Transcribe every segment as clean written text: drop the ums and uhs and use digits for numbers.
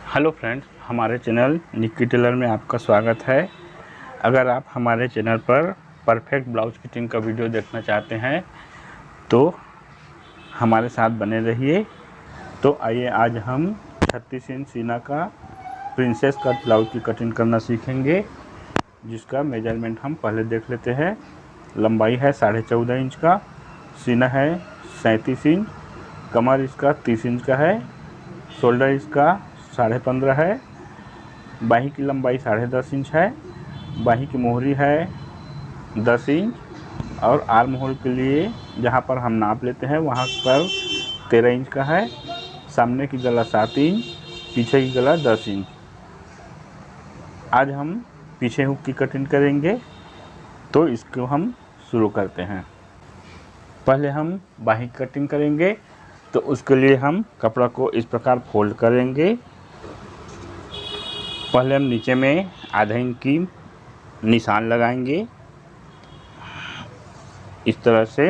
Hello friends, हमारे channel Nikki Taylor में आपका स्वागत है। अगर आप हमारे चैनल पर परफेक्ट ब्लाउज फिटिंग का वीडियो देखना चाहते हैं तो हमारे साथ बने रहिए। तो आइए आज हम 36 इंच सीना का प्रिंसेस कट ब्लाउज की कटिंग करना सीखेंगे, जिसका मेजरमेंट हम पहले देख लेते हैं। लंबाई है 14.5 इंच का, सीना है 37 इंच, कमर इसका 30 इंच का है, शोल्डर इसका 15.5 है, बाही की लंबाई 10.5 इंच है, बाही की मोहरी है 10 इंच और आर्म होल के लिए जहाँ पर हम नाप लेते हैं वहाँ पर 13 इंच का है। सामने की गला 7 इंच, पीछे की गला 10 इंच। आज हम पीछे हुक की कटिंग करेंगे, तो इसको हम शुरू करते हैं। पहले हम बाही की कटिंग करेंगे, तो उसके लिए हम कपड़ा को इस प्रकार फोल्ड करेंगे। पहले हम नीचे में आधा इंच की निशान लगाएंगे इस तरह से।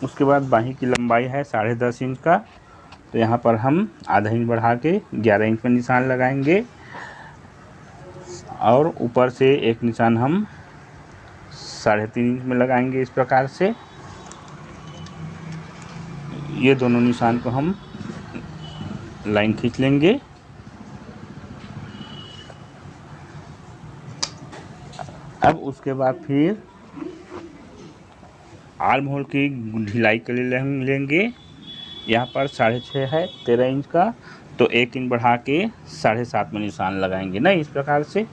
उसके बाद बाही की लंबाई है 10.5 इंच का, तो यहाँ पर हम आधा इंच बढ़ा के 11 इंच पर निशान लगाएंगे और ऊपर से एक निशान हम 3.5 इंच में लगाएंगे इस प्रकार से। ये दोनों निशान को हम लाइन खींच लेंगे। अब उसके बाद फिर आर्म होल की ढिलाई के लिए लेंगे। यहाँ पर 6.5 है 13 इंच का, तो 1 इंच बढ़ा के 7.5 में निशान लगाएंगे ना इस प्रकार से।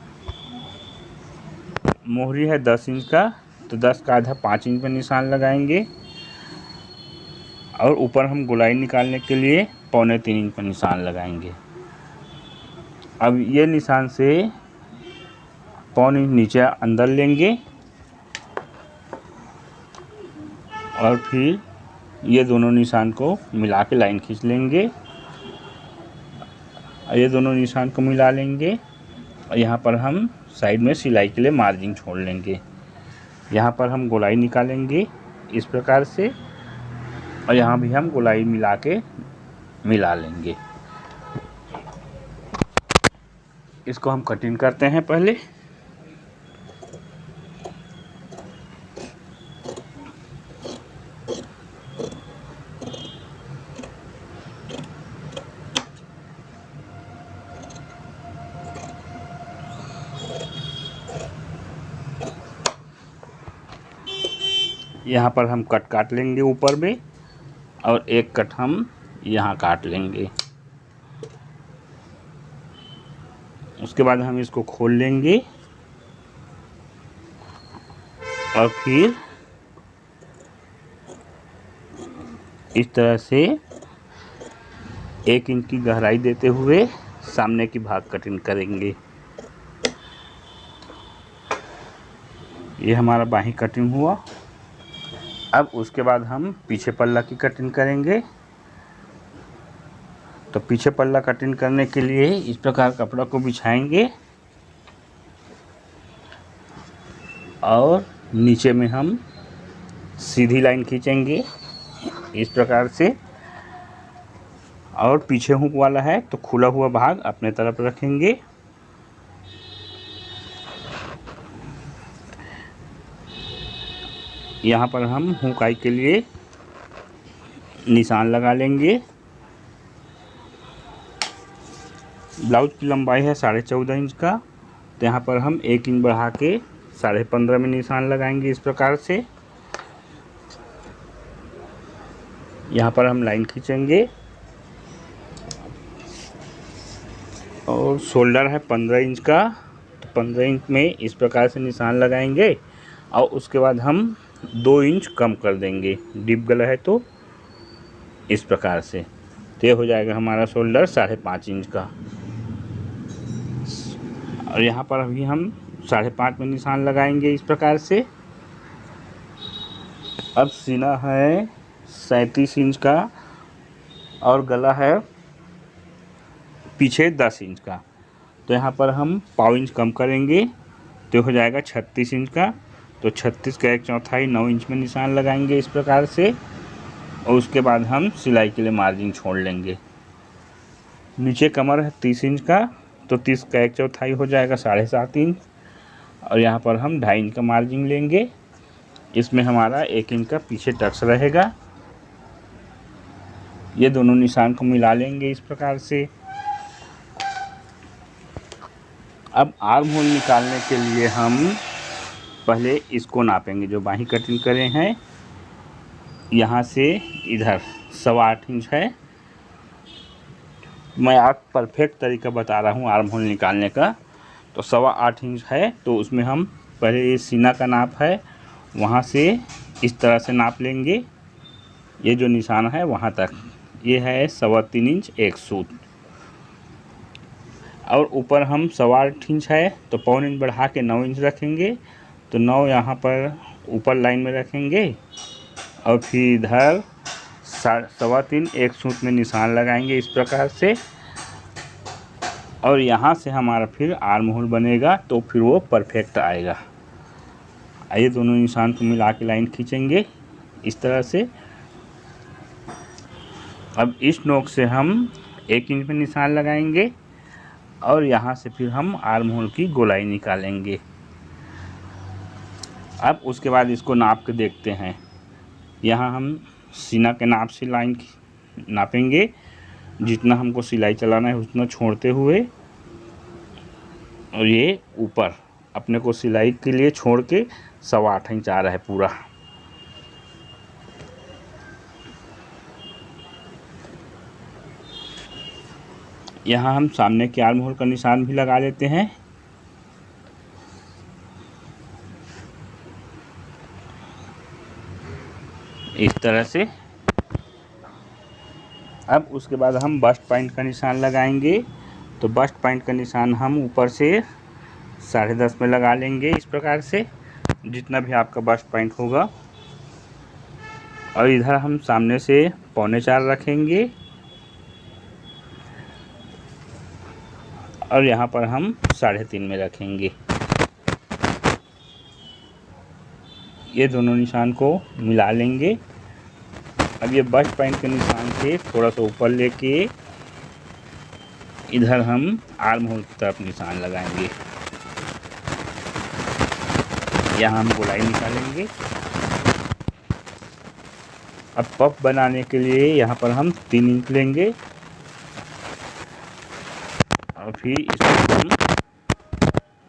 मोहरी है 10 इंच का, तो 10 का आधा 5 इंच पर निशान लगाएंगे और ऊपर हम गोलाई निकालने के लिए 3.25 इंच पर निशान लगाएंगे। अब ये निशान से 1.25 इंच नीचे अंदर लेंगे और फिर ये दोनों निशान को मिला के लाइन खींच लेंगे। ये दोनों निशान को मिला लेंगे और यहाँ पर हम साइड में सिलाई के लिए मार्जिन छोड़ लेंगे। यहाँ पर हम गोलाई निकालेंगे इस प्रकार से और यहाँ भी हम गोलाई मिला लेंगे। इसको हम कटिंग करते हैं। पहले यहाँ पर हम कट काट लेंगे ऊपर में और एक कट हम यहाँ काट लेंगे। उसके बाद हम इसको खोल लेंगे और फिर इस तरह से 1 इंच की गहराई देते हुए सामने की भाग कटिंग करेंगे। ये हमारा बाही कटिंग हुआ। अब उसके बाद हम पीछे पल्ला की कटिंग करेंगे। तो पीछे पल्ला कटिंग करने के लिए इस प्रकार कपड़ा को बिछाएंगे और नीचे में हम सीधी लाइन खींचेंगे इस प्रकार से। और पीछे हुक वाला है तो खुला हुआ भाग अपने तरफ रखेंगे। यहाँ पर हम हुकाई के लिए निशान लगा लेंगे। ब्लाउज की लंबाई है 14.5 इंच का, तो यहाँ पर हम 1 इंच बढ़ा के 15.5 में निशान लगाएंगे इस प्रकार से। यहाँ पर हम लाइन खींचेंगे और शोल्डर है 15 इंच का, तो 15 इंच में इस प्रकार से निशान लगाएंगे और उसके बाद हम 2 इंच कम कर देंगे। डीप गला है तो इस प्रकार से, तो ये हो जाएगा हमारा शोल्डर 5.5 इंच का। और यहाँ पर अभी हम 5.5 में निशान लगाएंगे इस प्रकार से। अब सीना है 37 इंच का और गला है पीछे 10 इंच का, तो यहाँ पर हम 0.5 इंच कम करेंगे तो हो जाएगा 36 इंच का। तो 36 का 1/4 9 इंच में निशान लगाएंगे इस प्रकार से और उसके बाद हम सिलाई के लिए मार्जिन छोड़ लेंगे। नीचे कमर है 30 इंच का, तो 30 का 1/4 हो जाएगा 7.5 इंच। और यहाँ पर हम 2.5 इंच का मार्जिन लेंगे। इसमें हमारा 1 इंच का पीछे टक्स रहेगा। ये दोनों निशान को मिला लेंगे इस प्रकार से। अब आर्म होल निकालने के लिए हम पहले इसको नापेंगे। जो बाही कटिंग करे हैं यहाँ से इधर 8.25 इंच है। मैं आप परफेक्ट तरीका बता रहा हूँ आर्म होल निकालने का। तो 8.25 इंच है, तो उसमें हम पहले ये सीना का नाप है, वहाँ से इस तरह से नाप लेंगे। ये जो निशान है वहाँ तक, ये है 3.25 इंच एक सूत। और ऊपर हम 8.25 इंच है, तो 0.25 इंच बढ़ा के 9 इंच रखेंगे। तो 9 यहाँ पर ऊपर लाइन में रखेंगे और फिर इधर 3.25 एक सूत में निशान लगाएंगे इस प्रकार से। और यहाँ से हमारा फिर आर्म होल बनेगा, तो फिर वो परफेक्ट आएगा। आइए दोनों निशान को मिला के लाइन खींचेंगे इस तरह से। अब इस नोक से हम 1 इंच में निशान लगाएंगे और यहाँ से फिर हम आर्म होल की गोलाई निकालेंगे। अब उसके बाद इसको नाप के देखते हैं। यहाँ हम सीना के नाप से लाइन नापेंगे, जितना हमको सिलाई चलाना है उतना छोड़ते हुए। और ये ऊपर अपने को सिलाई के लिए छोड़ के 8.25 इंच आ रहा है पूरा। यहाँ हम सामने के आर्म होल का निशान भी लगा लेते हैं। इस तरह से। अब उसके बाद हम बस्ट पॉइंट का निशान लगाएंगे। तो बस्ट पॉइंट का निशान हम ऊपर से 10.5 में लगा लेंगे इस प्रकार से, जितना भी आपका बस्ट पॉइंट होगा। और इधर हम सामने से 3.25 रखेंगे और यहाँ पर हम 3.5 में रखेंगे। ये दोनों निशान को मिला लेंगे। अब ये बस्ट पॉइंट के निशान से थोड़ा सा ऊपर लेके इधर हम आर्म होल की तरफ निशान लगाएंगे। यहाँ हम गोलाई निकालेंगे। अब पफ बनाने के लिए यहाँ पर हम 3 इंच लेंगे और फिर इसको हम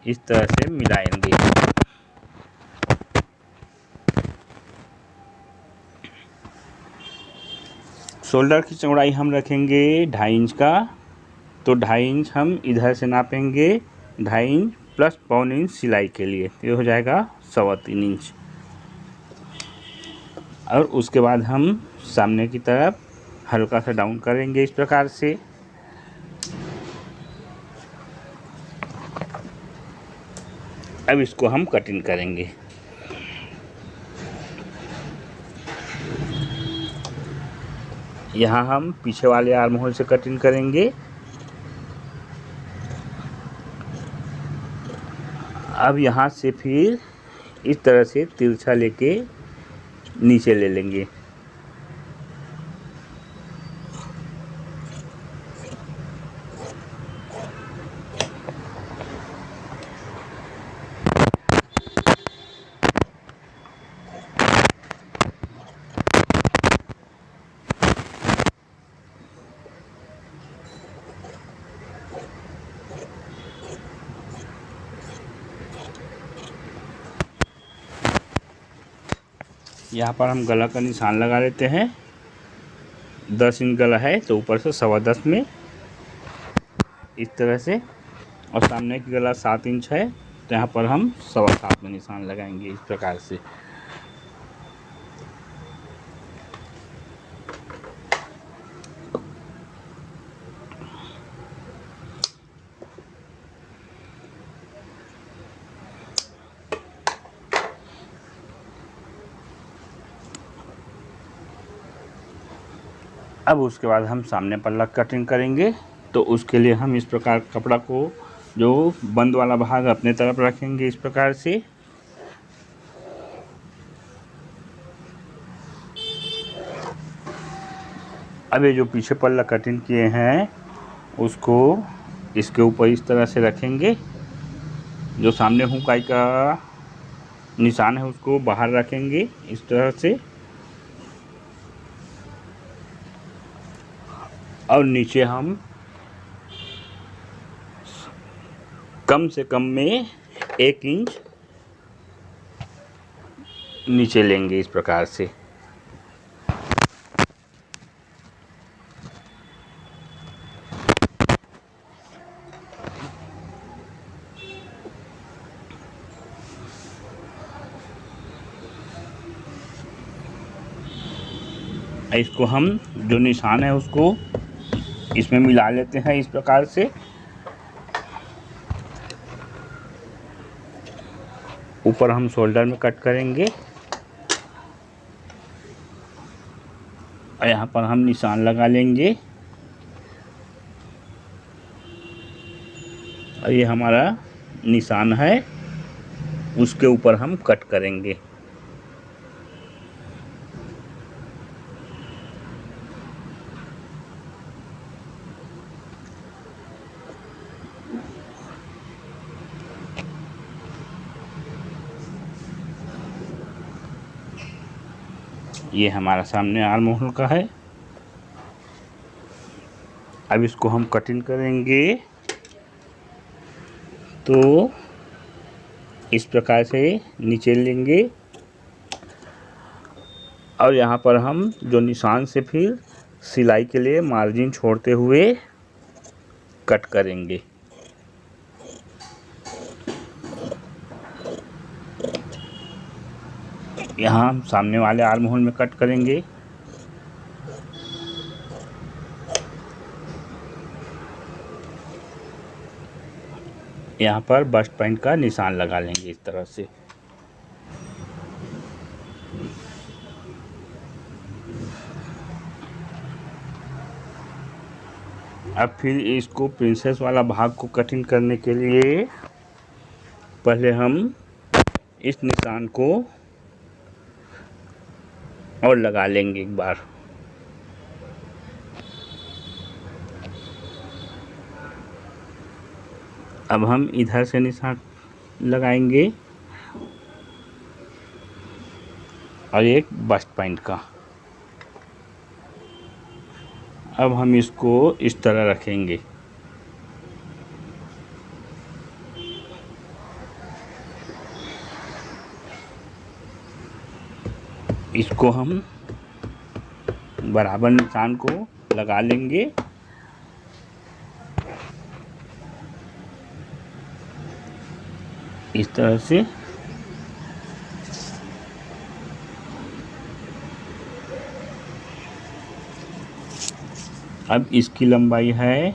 इस तरह से मिलाएंगे। शोल्डर की चौड़ाई हम रखेंगे 2.5 इंच का। तो 2.5 इंच हम इधर से नापेंगे, 2.5 इंच प्लस 0.25 इंच सिलाई के लिए, ये हो जाएगा 3.25 इंच। और उसके बाद हम सामने की तरफ हल्का सा डाउन करेंगे इस प्रकार से। अब इसको हम कटिंग करेंगे। यहाँ हम पीछे वाले आर्म होल से कटिंग करेंगे। अब यहाँ से फिर इस तरह से तिरछा लेके नीचे ले लेंगे। यहाँ पर हम गला का निशान लगा लेते हैं। 10 इंच गला है, तो ऊपर से 10.25 में इस तरह से। और सामने की गला 7 इंच है, तो यहाँ पर हम 7.25 में निशान लगाएंगे इस प्रकार से। अब उसके बाद हम सामने पल्ला कटिंग करेंगे। तो उसके लिए हम इस प्रकार कपड़ा को, जो बंद वाला भाग अपने तरफ रखेंगे इस प्रकार से। अब ये जो पीछे पल्ला कटिंग किए हैं उसको इसके ऊपर इस तरह से रखेंगे। जो सामने हुकाई का निशान है उसको बाहर रखेंगे इस तरह से, और नीचे हम कम से कम में 1 इंच नीचे लेंगे इस प्रकार से। इसको हम जो निशान है उसको इसमें मिला लेते हैं इस प्रकार से। ऊपर हम शोल्डर में कट करेंगे और यहाँ पर हम निशान लगा लेंगे और ये हमारा निशान है, उसके ऊपर हम कट करेंगे। ये हमारा सामने आर्म होल का है। अब इसको हम कटिंग करेंगे तो इस प्रकार से नीचे लेंगे और यहाँ पर हम जो निशान से फिर सिलाई के लिए मार्जिन छोड़ते हुए कट करेंगे। यहाँ हम सामने वाले आर्म होल में कट करेंगे। यहाँ पर बस्ट पॉइंट का निशान लगा लेंगे इस तरह से। अब फिर इसको प्रिंसेस वाला भाग को कटिंग करने के लिए पहले हम इस निशान को और लगा लेंगे एक बार। अब हम इधर से निशान लगाएंगे और एक बस्ट पॉइंट का। अब हम इसको इस तरह रखेंगे। इसको हम बराबर निशान को लगा लेंगे। इस तरह से अब इसकी लंबाई है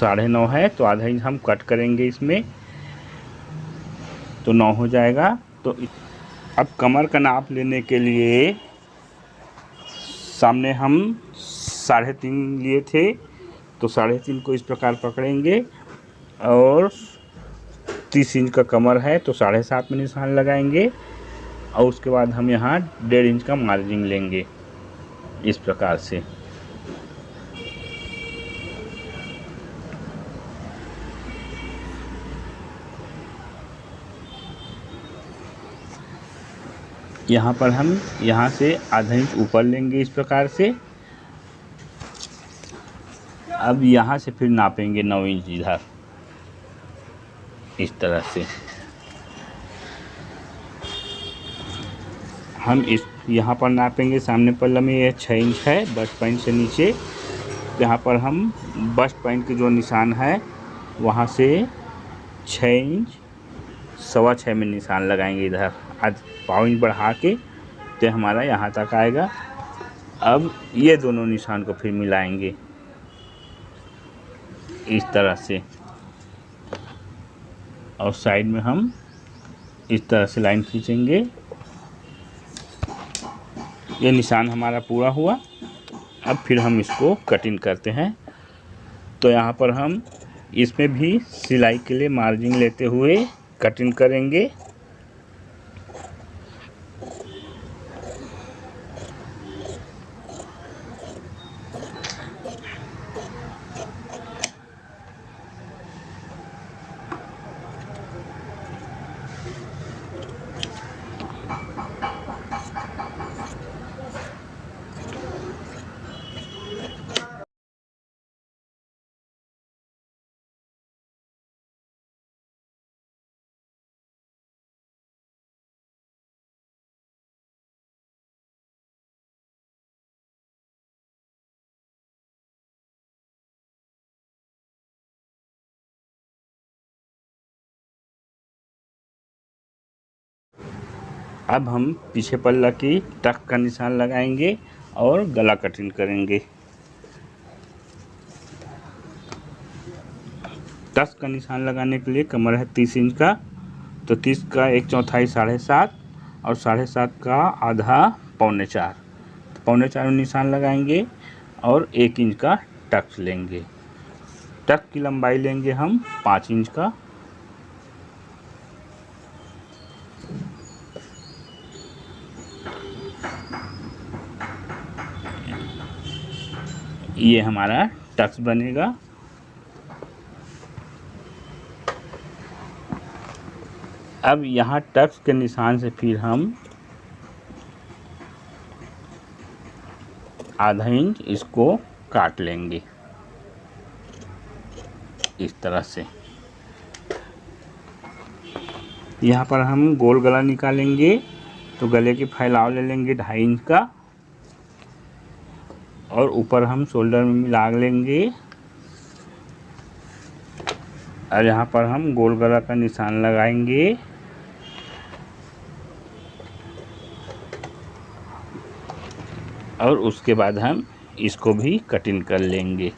9.5 है, तो आधा इंच हम कट करेंगे इसमें, तो 9 हो जाएगा। तो अब कमर का नाप लेने के लिए सामने हम 3.5 लिए थे, तो 3.5 को इस प्रकार पकड़ेंगे और 30 इंच का कमर है तो 7.5 में निशान लगाएंगे और उसके बाद हम यहाँ 1.5 इंच का मार्जिन लेंगे इस प्रकार से। यहाँ पर हम यहाँ से आधा इंच ऊपर लेंगे इस प्रकार से। अब यहाँ से फिर नापेंगे 9 इंच इधर इस तरह से। हम इस यहाँ पर नापेंगे, सामने पल्ला में ये 6 इंच है बस्ट पॉइंट से नीचे। यहाँ पर हम बस्ट पॉइंट के जो निशान है वहाँ से 6 इंच 6.25 में निशान लगाएंगे इधर, आज 1.5 इंच बढ़ा के, तो हमारा यहाँ तक आएगा। अब ये दोनों निशान को फिर मिलाएंगे इस तरह से और साइड में हम इस तरह से लाइन खींचेंगे। ये निशान हमारा पूरा हुआ। अब फिर हम इसको कटिंग करते हैं। तो यहाँ पर हम इसमें भी सिलाई के लिए मार्जिन लेते हुए कटिंग करेंगे। अब हम पीछे पल्ला की टक का निशान लगाएंगे और गला कटिंग करेंगे। टक का निशान लगाने के लिए कमर है 30 इंच का, तो 30 का 1/4 7.5 और 7.5 का आधा 3.25, तो 3.25 में निशान लगाएंगे और 1 इंच का टक्स लेंगे। टक की लंबाई लेंगे हम 5 इंच का। ये हमारा टक्स बनेगा। अब यहाँ टक्स के निशान से फिर हम आधा इंच इसको काट लेंगे इस तरह से। यहाँ पर हम गोल गला निकालेंगे, तो गले की फैलाव ले लेंगे 2.5 इंच का और ऊपर हम शोल्डर में मिला लेंगे और यहाँ पर हम गोल गला का निशान लगाएंगे। और उसके बाद हम इसको भी कटिंग कर लेंगे।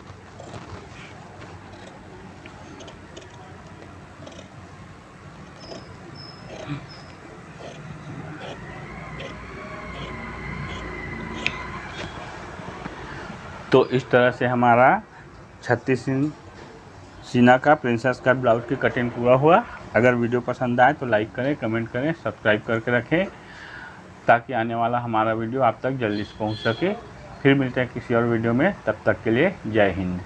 तो इस तरह से हमारा 36 इंच सीना का प्रिंसेस कट ब्लाउज की कटिंग पूरा हुआ। अगर वीडियो पसंद आए तो लाइक करें, कमेंट करें, सब्सक्राइब करके रखें ताकि आने वाला हमारा वीडियो आप तक जल्दी से पहुंच सके। फिर मिलते हैं किसी और वीडियो में, तब तक के लिए जय हिंद।